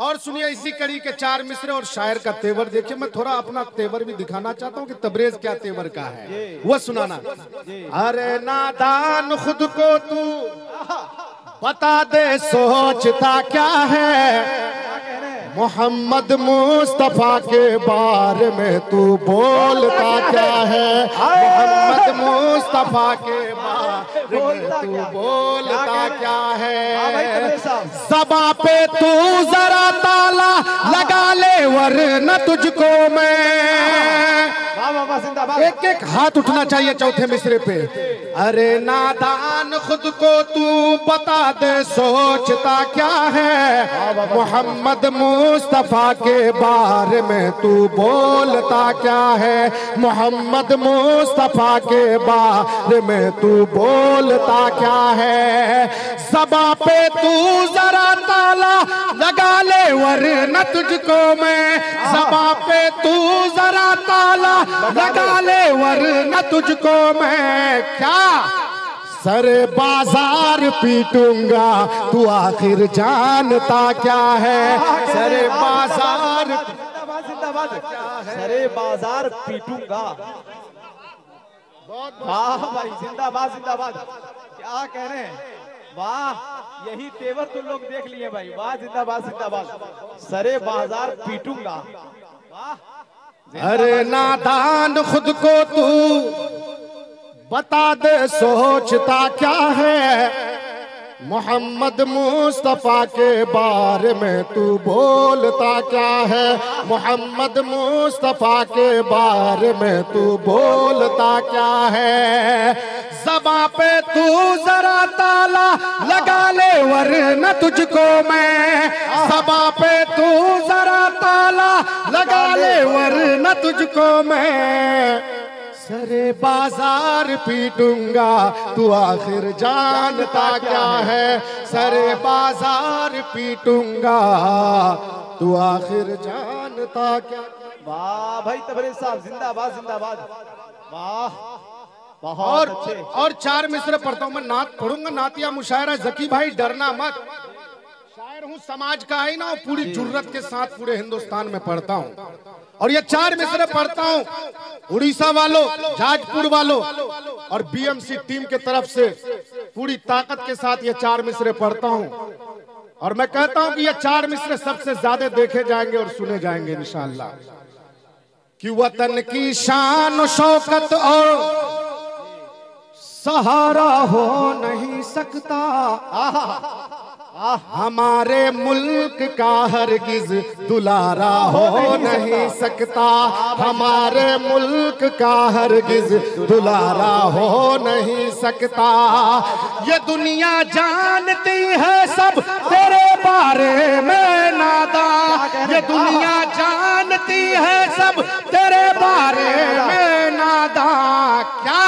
और सुनिए इसी कड़ी के चार मिसरे और शायर का तेवर देखिए। मैं थोड़ा अपना तेवर भी दिखाना चाहता हूँ कि तबरेज क्या तेवर का है, वो सुनाना। अरे नादान खुद को तू बता दे सोचता क्या है, मोहम्मद मुस्तफा के बारे में तू बोलता क्या है, मोहम्मद मुस्तफा के बारे में तू बोलता क्या है। ज़बां पे तू जरा ताला लगा ले वरना तुझको मैं। एक एक हाथ उठना चाहिए चौथे मिसरे पे। अरे नादान खुद को तू बता दे सोचता क्या है, मोहम्मद मुस्तफा के बारे में तू बोलता क्या है, मोहम्मद मुस्तफा के बारे में तू बोलता क्या है। ज़बां पे तू जरा ताला लगा ले वरना तुझको मैं, ज़बां पे तू जरा ताला लगा ले वरना तुझको मैं क्या सरे बाजार पीटूंगा, तू आखिर जानता क्या है। सरे बाजार सरे बाजार पीटूंगा। वाह भाई, जिंदाबाद जिंदाबाद। क्या कह रहे हैं, वाह, यही तेवर तुम लोग देख लिए भाई। वाह, जिंदाबाद जिंदाबाद। सरे बाजार पीटूंगा, वाह। अरे नादान खुद को तू बता दे सोचता क्या है, मोहम्मद मुस्तफा के बारे में तू बोलता क्या है, मोहम्मद मुस्तफा के बारे में तू बोलता क्या है। ज़बां पे तू जरा ताला लगा ले वरना तुझको मैं, ज़बां पे तू जरा ताला लगा ले वरना तुझको मैं सरे बाजार पीटूंगा, तू आखिर जानता क्या है। सरे बाजार पीटूंगा, तू आखिर जानता क्या। वाह भाई तबरेज साहब, जिंदाबाद जिंदाबाद। वाह, बहुत अच्छे। और चार मिसरे पढ़ता हूँ मैं। नात पढ़ूंगा, नातिया मुशायरा। जकी भाई डरना मत, शायर हूँ, समाज का है ना, पूरी जुर्रत के साथ पूरे हिंदुस्तान में पढ़ता हूँ। और ये चार मिसरे पढ़ता हूँ उड़ीसा वालों, जाजपुर वालों और बीएमसी टीम के तरफ से पूरी ताकत के साथ ये चार मिसरे पढ़ता हूँ। और मैं कहता हूँ कि ये चार मिसरे सबसे ज्यादा देखे जाएंगे और सुने जाएंगे इंशाअल्लाह। कि वतन की शान शौकत और सहारा हो नहीं सकता, हमारे मुल्क का हरगिज दुलारा हो नहीं सकता, हमारे मुल्क का हरगिज दुलारा हो नहीं सकता। ये दुनिया जानती है सब तेरे बारे में नादा, ये दुनिया जानती है सब तेरे बारे में नादा। क्या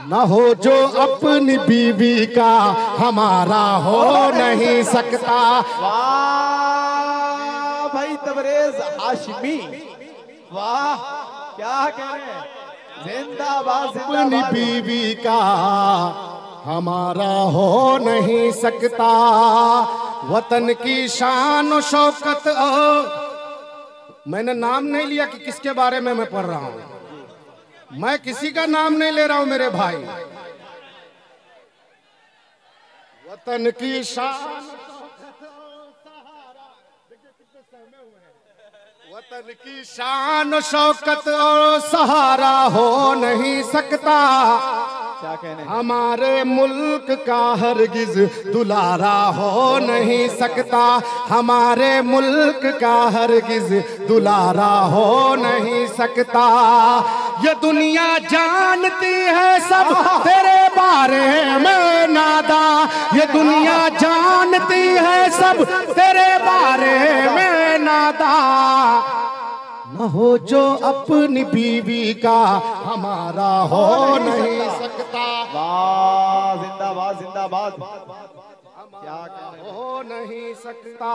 न हो जो अपनी बीवी का हमारा हो नहीं सकता। वाह भाई तबरेज हाशमी, वाह, क्या कह रहे हैं, जिंदाबाद जिंदाबाद। अपनी बीवी का हमारा हो नहीं सकता, वतन की शान और शौकत। मैंने नाम नहीं लिया कि किसके बारे में मैं पढ़ रहा हूँ, मैं किसी का नाम नहीं ले रहा हूं मेरे भाई। वतन की शान, वतन की शान शौकत और सहारा हो नहीं सकता, क्या कहने, हमारे मुल्क का हरगिज दुलारा हो नहीं सकता, हमारे मुल्क का हरगिज दुलारा हो नहीं सकता। ये दुनिया जानती है सब तेरे बारे में नादा, ये दुनिया जानती है सब तेरे बारे में नादा। न हो जो अपनी बीवी का हमारा हो नहीं सकता। वाह, जिंदाबाद जिंदाबाद। क्या हो नहीं सकता।